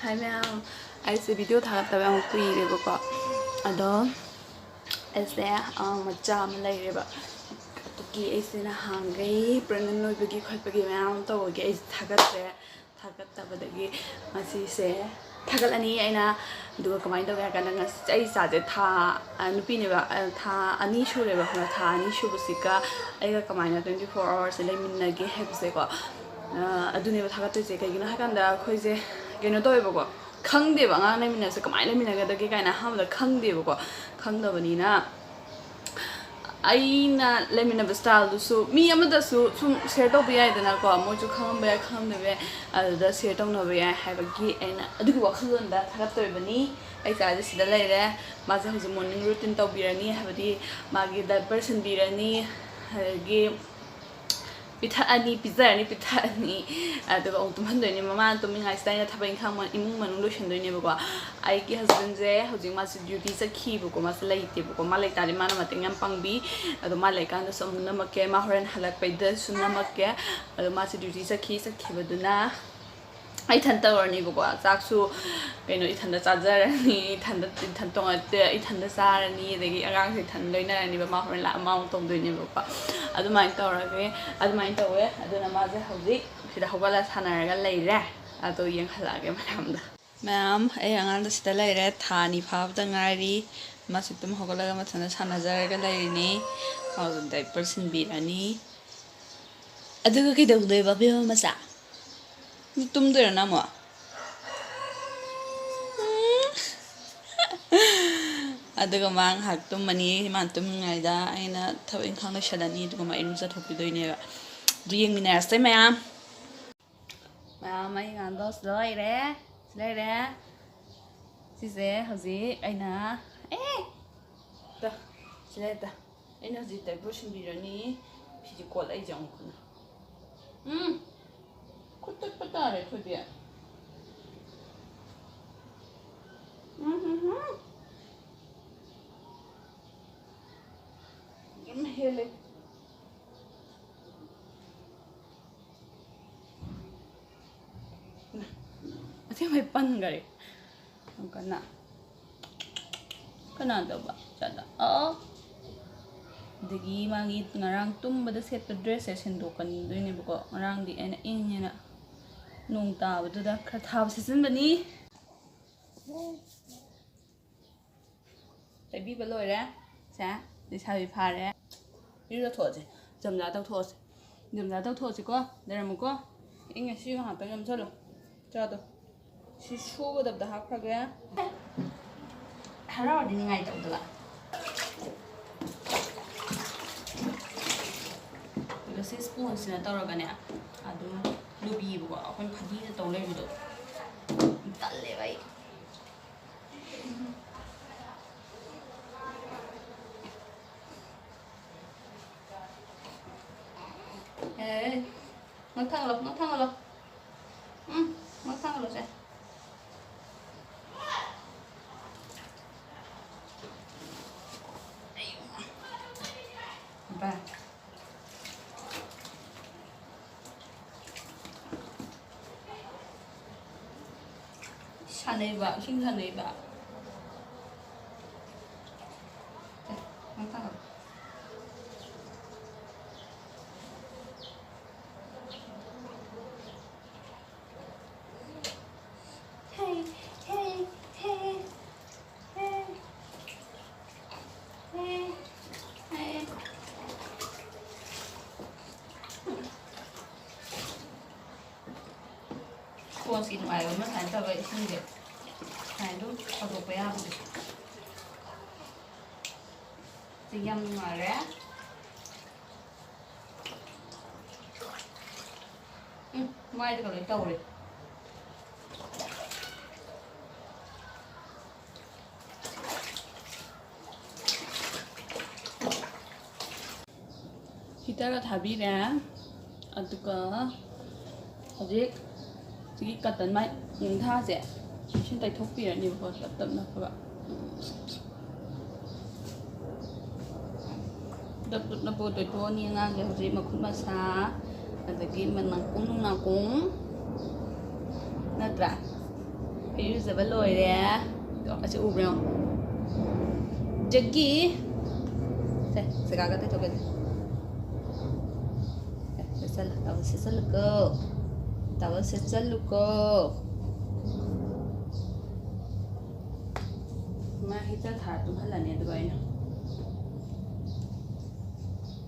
Hi ma'am, I see video thakataba ang kuireba ko. Ado ese macha am laireba. Tuki ese na hangay pregnant noibagi khotbagi ma'am tawagi ese thakatabadagi masi se thagalani aina duga kamai tawga kana ai saje tha nupi ne ba tha ani shureba khona tha ani shubusika aiga kamai na 24 hours leminage hebse ko adune ba thakatse kaigina hakanda khoise keno toibago khangdeba nga leminase kamai leminaga dagi kaina hamda khangdeba khangdabani aina leminaba style dusu mi amada su sum share to biya idana ko moju khangba ya khangdebe ada share to no biya habagi aina adugi wakhalonda thakatoibani ai chaje sida leire maje hoje morning routine to birani habadi magi that person birani hagi pitha ani pizza ni aduga ongtum handoini mama to mingai style thaba inkhang man imung manung lo shendoini ba ai ki husband je hoji ma duty sakhi bu ko ma laite bu ko ma lai tari mana mateng yam pangbi ado ma lai kan da som namakke ma horen halak paida sunamakke ado ma duty sakhi baduna ai thanta orni bu ko chaksu keno I thanda chajarani thanda thantonga te I thanda sarani degi agang se than loinarani ba ma horen la amount tong doini bu ko adu mai tawrage adu mai tawe aduna ma je hoji sida hogala sanaraga leire ado yeng halage manamda ma'am ai angan da sida leire thani phawda ngari masitum hogala ma thana sanajaraga leirini house diaper sinbirani aduga ki dawde ba be masa tumdera na mo aduga mang hak tum mani man tum ngai da aina thawin khang na shalani aduga ma irum sa thopi doine ba du yeng mina sai ma'am mai ngan dos loire sise hoji aina ta sileta aina hoji ta brushing birani phiji kol ai jang khuna kutuk patare khodia hele ati mai pan gare kana da ba chada degi magi ngarang tumbada set dress sendokani doine buko ngarang di ena ingena nong tabada khara thab season bani tabi baloire sa di sabi phare iru thoje jamla tau thoje ko deramu ko inga shi ha ta ngam chalo chado shi shugo da hakhraga hara di ngai tawdala isi spoon sina tawragane adu lubi bu akon phadi na tawle bido talle bai nó thăng lo nó thăng lo sẽ ba 산에 봐, 흰산에 봐. 항상. Hey. Kuang xin ngoài mà thành cho vậy xin việc này lúc họ thuộc với nhau thì nhâm ngoài rá ngoài thì còn lấy tàu rồi 기타가 답이래 어떡하 아직 cái cutton mai những tha sẽ trên tay thúc bìa nhiều hơn là tầm nào các bạn đập nó bôi tuổi tua như ngang cái gì mà cũng mà xa là cái mình nang cũng nat ra 이루ꯖꯕ loire. 아직 우브려. 저기. 자, 제가 가다 저기. 자, tao sẽ rất là cơ. Tao sẽ rất là cơ. Mà khi ta thả tụi hắn là nè tụi bay nè.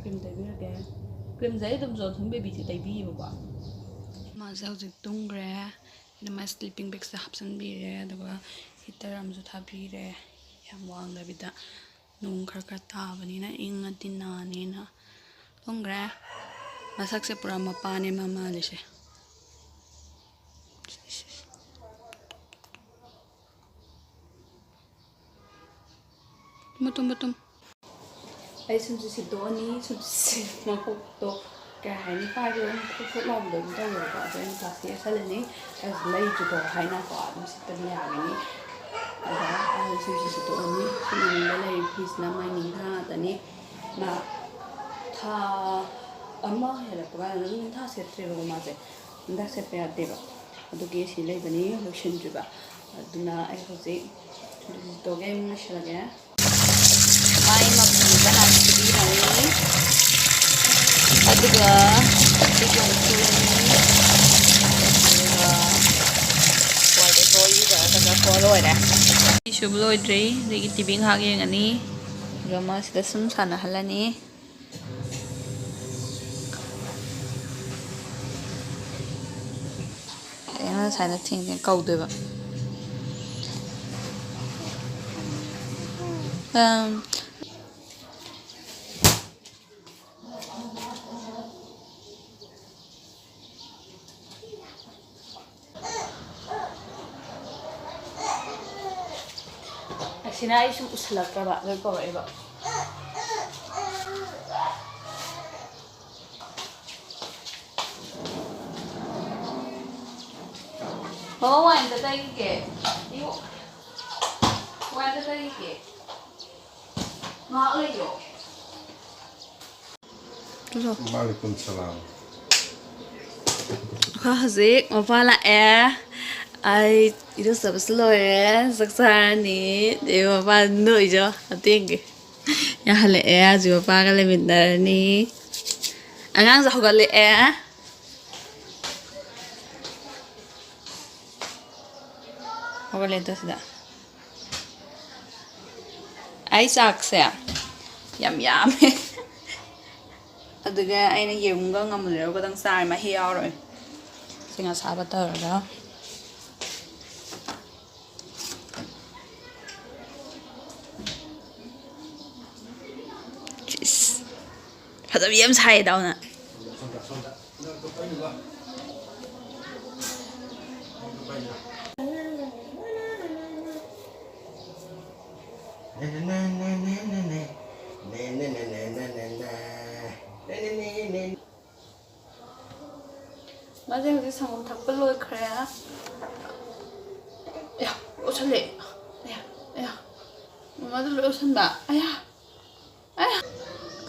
Cream tay biết kìa. Cream giấy tụm rồi thằng baby thì tay bi mà quả. Mà giao dịch tung ra. Nên mà sleeping bag sẽ hấp dẫn bi ra. Đó là heater làm cho thả bi ra. Yang wang là bị ta nung khar khar ta bani na inga tin na ni na. Tung ra. Masak se pura mapane mama le se. Mutum. Ai sum si do ni sum si ma ko to ka hai ni pa ro ko lom do ta yo ka so ni ta si sa le ni as lai ju do hai na ko am si ta ni a ni ada ai sum si do ni sum ni le lai pis na mai ni ha ta ni na tha amma hela pa ni tha se tre ro ma se nda se pe ate ba adu ke si lai bani lotion ju ba aduna ai ho se do ge ma sha ga mai mapiga na sibirani aduga bigyan sulani aduga wala toy ga daga follow ira isublo idri rigi tibing hage ngani gama sida sum sana halani ena sana thing kau de ba Sina ay sum uslak ka ba? Ko ba iba? Oh, wala ta tayo ke. Iyo. Wala ta tayo ke. Nga uyo. Tulo. Waalaikumsalam. Hazik, mapala ai itu sabes lo ya saksa ni dewa pa no ijo atinge ya hale ajo pa gale bindar ni angang sa hogale hogale to sida ai saksa yam aduga aina yunga ngamulero ko dang sai ma hiyaw rồi singa sabatar da thật là em xài đâu nè mà giờ thì xong thằng bự lôi khỏe 야 오천래 야 엄마도 오천다 아야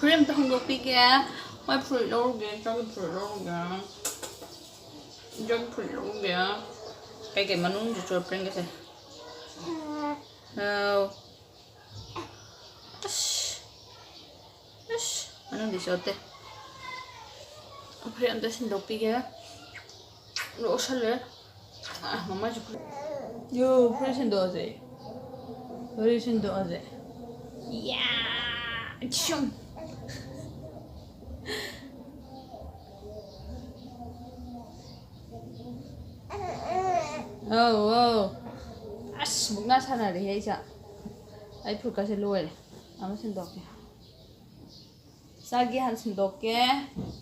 크림 또 한거 삐게 와이 풀 넣을게 저기 풀 넣을게 저기 풀 넣을게 cái mà nung cho cho bring cái nào anh đi chơi après anh xin đồ 삐게 nó 오천래 mama chụp yo present đồ gì present đồ gì yeah chung oh as bunga sana ri hay sa ai phur ka se loe ama sin dok ke sa gi han sin dok ke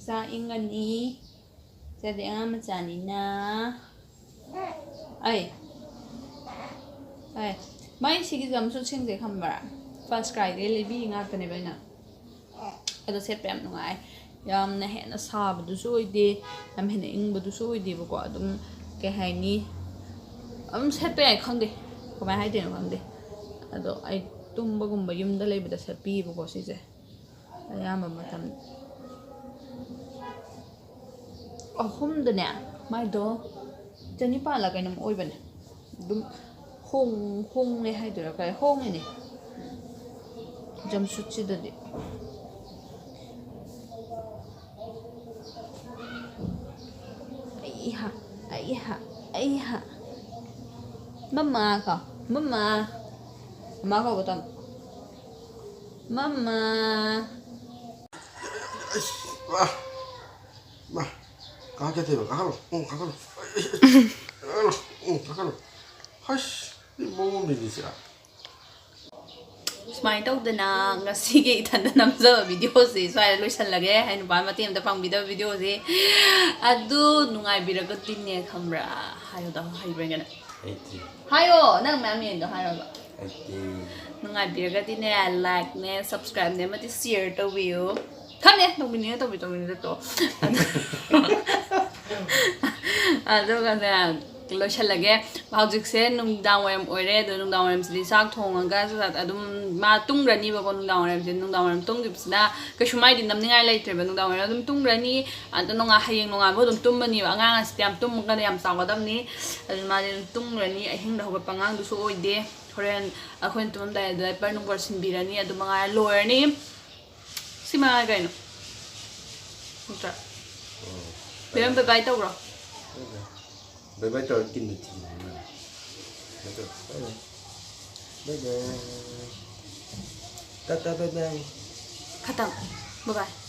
sa ingani sa de ama chani na ai mai sigi jam su ching je khambara first cry de lebi nga tane baina ado set pem ngai yam na he na sab du so ide am he na ing bu du so ide bu ko adum ke hai ni am set pe ai khang de ko mai hai de no khang de ado ai tum ba gum ba yum da le bi da set pi bu ko si je ayam ma tam hum da ne mai do jani pa la kai nam oi ban ꯑꯗꯨꯝ ꯍꯣꯡꯉꯦ ꯍꯥꯏꯗꯣꯏꯔꯥ ꯀꯔꯤ ꯍꯣꯡꯉꯤꯅꯦ ꯖꯝꯁꯨꯠꯁꯤꯗꯗꯤ ꯑꯩꯍꯥ ꯃꯃꯥ ꯃꯃꯥ ꯀꯧꯕ ꯇꯝ ꯃꯃꯥ 마, 가게 되면 가로, 가로, 가로, 하이씨, 이 몸이 되지라. ꯁꯨꯃꯥꯏꯅ ꯇꯧꯗꯅ ꯉꯁꯤꯒꯤ ꯏꯊꯟꯗ ꯅꯝꯖꯕ ꯚꯤꯗꯤꯑꯣꯁꯤ ꯁ꯭ꯋꯥꯏꯗ ꯂꯣꯏꯁꯜꯂꯒꯦ ꯍꯥꯏ ꯅꯨꯄꯥ ꯃꯇꯦꯡ ꯑꯝꯇ ꯄꯥꯡꯕꯤꯗꯕ ꯚꯤꯗꯤꯑꯣꯁꯤ ꯑꯗꯨ ꯅꯨꯡꯉꯥꯏꯕꯤꯔꯒꯗꯤꯅꯦ ꯈꯪꯕ꯭ꯔꯥ ꯍꯥꯏꯌꯣꯗ ꯍꯩꯕ꯭ꯔꯥꯒꯅ ꯍꯥꯏꯌꯣ ꯅꯪ ꯃꯌꯥꯝ ꯌꯦꯡꯗꯣ ꯍꯥꯏꯔꯒ ꯅꯨꯡꯉꯥꯏꯕꯤꯔꯒꯗꯤꯅꯦ ꯂꯥꯏꯛꯅꯦ ꯁꯕꯁꯀ꯭ꯔꯥꯏꯕꯅꯦ ꯑꯃꯗꯤ ꯁꯤꯌꯔ ꯇꯧꯕꯤꯌꯨ ꯈꯪꯉꯦ ꯇꯧꯕꯤꯅꯤꯡꯉꯦ ꯇꯧꯕꯤꯅꯤꯡꯉꯦ ꯇꯣ ꯑꯗꯨꯒꯅꯦ ꯂꯣꯏꯁꯜꯂꯒꯦ ꯍꯧꯖꯤꯛꯁꯦ ꯅꯨꯡꯗꯥꯡ ꯋꯥꯏꯔꯝ ꯑꯣꯏꯔꯦ ꯑꯗꯣ ꯅꯨꯡꯗꯥꯡ ꯋꯥꯏꯔꯝꯁꯤꯗꯤ ꯆꯥꯛ ꯊꯣꯡꯉꯒ ꯑꯗꯨꯝ ꯃꯥ ꯇꯨꯝꯈ꯭ꯔꯅꯤꯕꯀꯣ ꯅꯨꯡꯗꯥꯡ ꯋꯥꯏꯔꯝ ꯇꯨꯝꯈꯤꯕꯁꯤꯅ ꯀꯩꯁꯨ ꯃꯥꯏꯗꯤ ꯅꯝꯅꯤꯡꯉꯥꯏ ꯂꯩꯇ꯭ꯔꯦꯕ ꯅꯨꯡꯗꯥꯡ ꯋꯥꯏꯔꯝ ꯑꯗꯨꯝ ꯇꯨꯝꯈ꯭ꯔꯅꯤ ꯑꯗꯣ ꯍꯌꯦꯡ ꯅꯣꯡꯉꯥꯟꯕ ꯑꯗꯨꯝ ꯇꯨꯝꯃꯅꯤꯕ ꯑꯉꯥꯡ ꯑꯁꯤꯗꯤ ꯌꯥꯝ ꯇꯨꯝꯃꯒꯅ ꯌꯥꯝ ꯆꯥꯎꯒꯗꯕꯅꯤ ꯑꯗꯨ ꯃꯥꯗꯤ ꯑꯗꯨꯝ ꯇꯨꯝꯈ꯭ꯔꯅꯤ ꯑꯍꯤꯡꯗ ꯍꯧꯒꯠꯄ ꯑꯉꯥꯡꯗꯨꯁꯨ ꯑꯣꯏꯗꯦ ꯍꯣꯔꯦꯟ ꯑꯩꯈꯣꯏꯅ ꯇꯨꯝꯃꯝꯗꯥꯏꯗ ꯗꯥꯏꯄꯔ ꯅꯨꯡꯄꯔ ꯁꯤꯟꯕꯤꯔꯅꯤ ꯑꯗꯨ ꯃꯉꯥꯏ ꯂꯣꯏꯔꯅꯤ ꯁꯤ ꯃꯉꯥꯏ ꯀꯩꯅꯣ ꯅꯠꯇ꯭ꯔꯥ ꯕꯦꯝ ꯕꯥꯏ ꯇꯧꯕ꯭ꯔꯣ Bye-bye to our kiniti. Bye-bye. Tata, bye-bye. ꯈꯇꯪ ꯕꯥꯏ